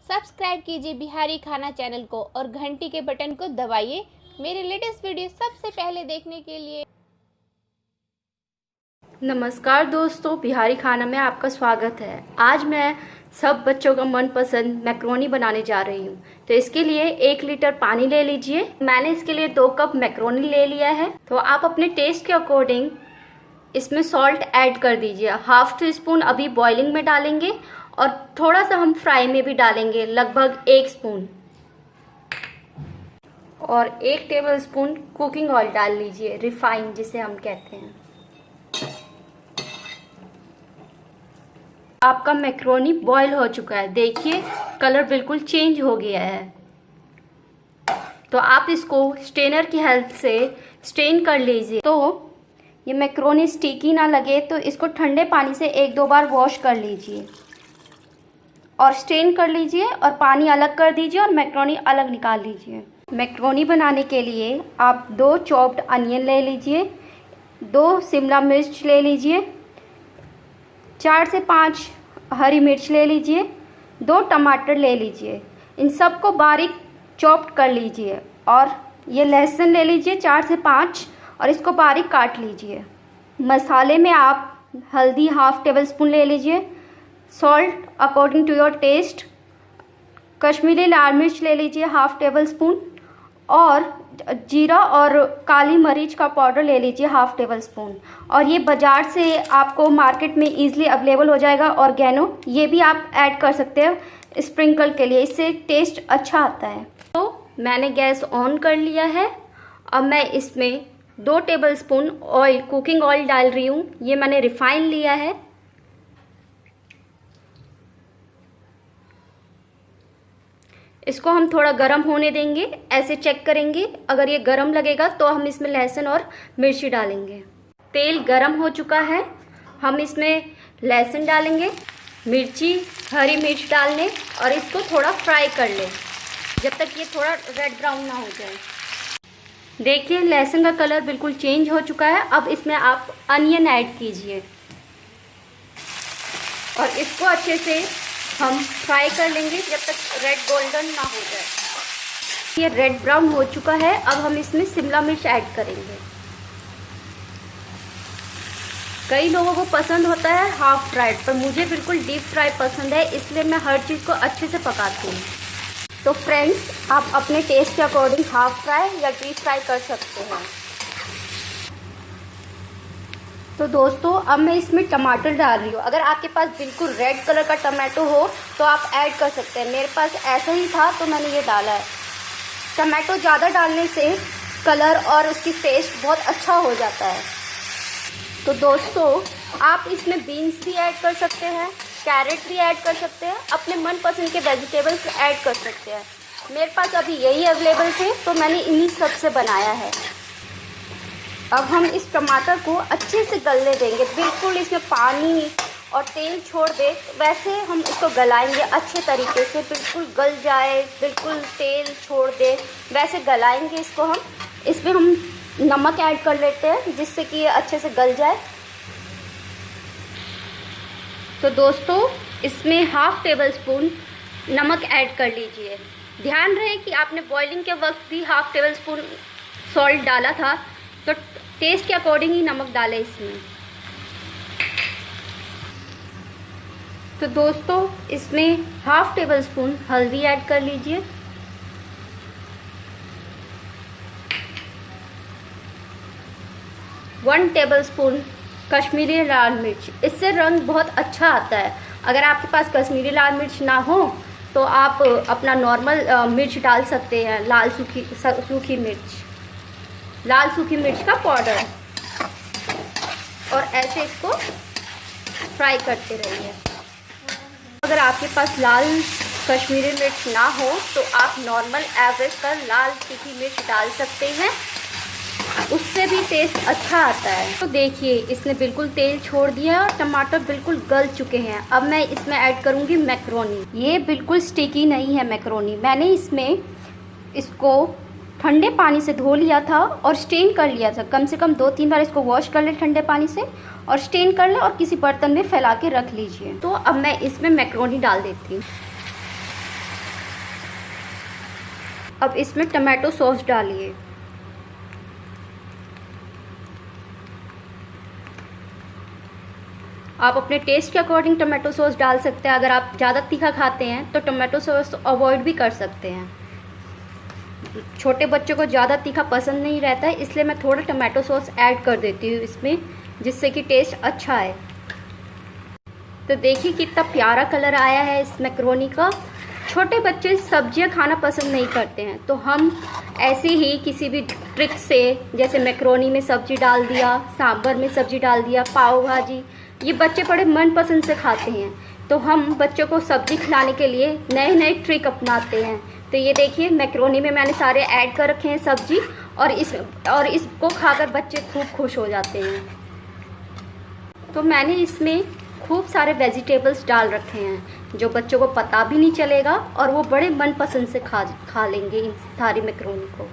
Subscribe कीजिए बिहारी खाना channel को और घंटी के बटन को दबाइए मेरे लेटेस्ट वीडियो सबसे पहले देखने के लिए। नमस्कार दोस्तों, बिहारी खाना में आपका स्वागत है। आज मैं सब बच्चों का मनपसंद मैक्रोनी बनाने जा रही हूँ। तो इसके लिए 1 लीटर पानी ले लीजिए। मैंने इसके लिए 2 कप मैक्रोनी ले लिया है। तो आप अपने टेस्ट के अकॉर्डिंग इसमें सॉल्ट ऐड कर दीजिए। हाफ टी स्पून अभी बॉइलिंग में डालेंगे और थोड़ा सा हम फ्राई में भी डालेंगे, लगभग 1 स्पून। और 1 टेबल स्पून कुकिंग ऑयल डाल लीजिए, रिफाइन जिसे हम कहते हैं। आपका मैक्रोनी बॉईल हो चुका है, देखिए कलर बिल्कुल चेंज हो गया है। तो आप इसको स्ट्रेनर की हेल्प से स्ट्रेन कर लीजिए। तो ये मैक्रोनी स्टिकी ना लगे तो इसको ठंडे पानी से 1-2 बार वॉश कर लीजिए और स्ट्रेन कर लीजिए और पानी अलग कर दीजिए और मैक्रोनी अलग निकाल लीजिए। मैक्रोनी बनाने के लिए आप 2 चॉप्ड अनियन ले लीजिए, 2 शिमला मिर्च ले लीजिए, 4 से 5 हरी मिर्च ले लीजिए, 2 टमाटर ले लीजिए। इन सबको बारीक चॉप्ड कर लीजिए और ये लहसुन ले लीजिए 4 से 5 और इसको बारीक काट लीजिए। मसाले में आप हल्दी हाफ टेबल स्पून ले लीजिए, salt according to your taste, Kashmiri लाल मिर्च ले लीजिए हाफ टेबल स्पून और जीरा और काली मिर्च का पाउडर ले लीजिए हाफ टेबल स्पून। और ये बाज़ार से आपको मार्केट में इजीली अवेलेबल हो जाएगा। ऑर्गेनो ये भी आप ऐड कर सकते हैं स्प्रिंकल के लिए, इससे टेस्ट अच्छा आता है। तो मैंने गैस ऑन कर लिया है। अब मैं इसमें 2 table spoon oil, cooking oil डाल रही हूँ। ये मैंने रिफाइन लिया है। इसको हम थोड़ा गरम होने देंगे, ऐसे चेक करेंगे। अगर ये गरम लगेगा तो हम इसमें लहसुन और मिर्ची डालेंगे। तेल गरम हो चुका है, हम इसमें लहसुन डालेंगे, मिर्ची, हरी मिर्च डाल लें और इसको थोड़ा फ्राई कर लें जब तक ये थोड़ा रेड ब्राउन ना हो जाए। देखिए लहसुन का कलर बिल्कुल चेंज हो चुका है। अब इसमें आप अनियन ऐड कीजिए और इसको अच्छे से हम फ्राई कर लेंगे जब तक रेड गोल्डन ना हो जाए। ये रेड ब्राउन हो चुका है। अब हम इसमें शिमला मिर्च ऐड करेंगे। कई लोगों को पसंद होता है हाफ फ्राइड, पर मुझे बिल्कुल डीप फ्राई पसंद है, इसलिए मैं हर चीज़ को अच्छे से पकाती हूँ। तो फ्रेंड्स, आप अपने टेस्ट के अकॉर्डिंग हाफ फ्राई या डीप फ्राई कर सकते हैं। तो दोस्तों, अब मैं इसमें टमाटर डाल रही हूँ। अगर आपके पास बिल्कुल रेड कलर का टमाटो हो तो आप ऐड कर सकते हैं। मेरे पास ऐसा ही था तो मैंने ये डाला है। टमाटो ज़्यादा डालने से कलर और उसकी टेस्ट बहुत अच्छा हो जाता है। तो दोस्तों, आप इसमें बीन्स भी ऐड कर सकते हैं, कैरेट भी ऐड कर सकते हैं, अपने मनपसंद के वेजिटेबल्स ऐड कर सकते हैं। मेरे पास अभी यही अवेलेबल थे तो मैंने इन्हीं सब से बनाया है। अब हम इस टमाटर को अच्छे से गलने देंगे, बिल्कुल इसमें पानी और तेल छोड़ दे वैसे हम इसको गलाएंगे अच्छे तरीके से, बिल्कुल गल जाए, बिल्कुल तेल छोड़ दे वैसे गलाएंगे इसको हम। इसमें हम नमक ऐड कर लेते हैं जिससे कि ये अच्छे से गल जाए। तो दोस्तों, इसमें हाफ टेबल स्पून नमक ऐड कर लीजिए। ध्यान रहे कि आपने बॉइलिंग के वक्त भी हाफ टेबल स्पून सॉल्ट डाला था, तो टेस्ट के अकॉर्डिंग ही नमक डालें इसमें। तो दोस्तों, इसमें हाफ टेबल स्पून हल्दी ऐड कर लीजिए, वन टेबल स्पून कश्मीरी लाल मिर्च, इससे रंग बहुत अच्छा आता है। अगर आपके पास कश्मीरी लाल मिर्च ना हो तो आप अपना नॉर्मल मिर्च डाल सकते हैं, लाल सूखी मिर्च, लाल सूखी मिर्च का पाउडर। और ऐसे इसको फ्राई करते रहिए। अगर आपके पास लाल कश्मीरी मिर्च ना हो तो आप नॉर्मल एवरेज पर लाल सूखी मिर्च डाल सकते हैं, उससे भी टेस्ट अच्छा आता है। तो देखिए, इसने बिल्कुल तेल छोड़ दिया और टमाटर बिल्कुल गल चुके हैं। अब मैं इसमें ऐड करूँगी मैक्रोनी। ये बिल्कुल स्टिकी नहीं है मैक्रोनी। मैंने इसको ठंडे पानी से धो लिया था और स्टेन कर लिया था। कम से कम 2-3 बार इसको वॉश कर ले ठंडे पानी से और स्टेन कर ले और किसी बर्तन में फैला के रख लीजिए। तो अब मैं इसमें मैक्रोनी डाल देती हूँ। अब इसमें टमाटो सॉस डालिए। आप अपने टेस्ट के अकॉर्डिंग टमाटो सॉस डाल सकते हैं। अगर आप ज़्यादा तीखा खाते हैं तो टमाटो सॉस अवॉइड भी कर सकते हैं। छोटे बच्चों को ज़्यादा तीखा पसंद नहीं रहता है, इसलिए मैं थोड़ा टमाटो सॉस ऐड कर देती हूँ इसमें, जिससे कि टेस्ट अच्छा है। तो देखिए कितना प्यारा कलर आया है इस मैक्रोनी का। छोटे बच्चे सब्जियां खाना पसंद नहीं करते हैं, तो हम ऐसे ही किसी भी ट्रिक से, जैसे मैक्रोनी में सब्जी डाल दिया, सांभर में सब्जी डाल दिया, पाव भाजी, ये बच्चे बड़े मनपसंद से खाते हैं। तो हम बच्चों को सब्जी खिलाने के लिए नए नए ट्रिक अपनाते हैं। तो ये देखिए मैक्रोनी में मैंने सारे ऐड कर रखे हैं सब्जी, और इसको खाकर बच्चे खूब खुश हो जाते हैं। तो मैंने इसमें खूब सारे वेजिटेबल्स डाल रखे हैं जो बच्चों को पता भी नहीं चलेगा, और वो बड़े मनपसंद से खा लेंगे इन सारी मैक्रोनी को।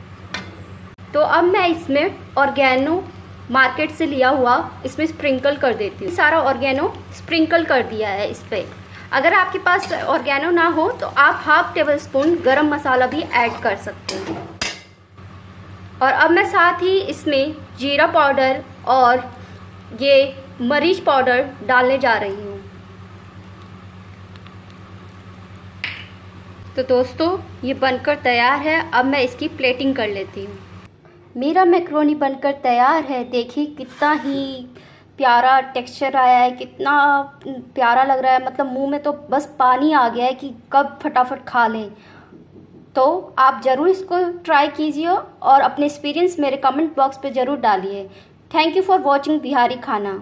तो अब मैं इसमें ऑर्गेनो मार्केट से लिया हुआ इसमें स्प्रिंकल कर देती हूँ। सारा ऑर्गेनो स्प्रिंकल कर दिया है इस पर। अगर आपके पास ऑर्गेनो ना हो तो आप हाफ टेबल स्पून गरम मसाला भी ऐड कर सकते हैं। और अब मैं साथ ही इसमें जीरा पाउडर और ये मरीच पाउडर डालने जा रही हूँ। तो दोस्तों ये बनकर तैयार है। अब मैं इसकी प्लेटिंग कर लेती हूँ। मेरा मैक्रोनी बनकर तैयार है। देखिए कितना ही प्यारा टेक्सचर आया है, कितना प्यारा लग रहा है। मतलब मुंह में तो बस पानी आ गया है कि कब फटाफट खा लें। तो आप ज़रूर इसको ट्राई कीजिए और अपने एक्सपीरियंस मेरे कमेंट बॉक्स पे ज़रूर डालिए। Thank you for watching Bihari खाना।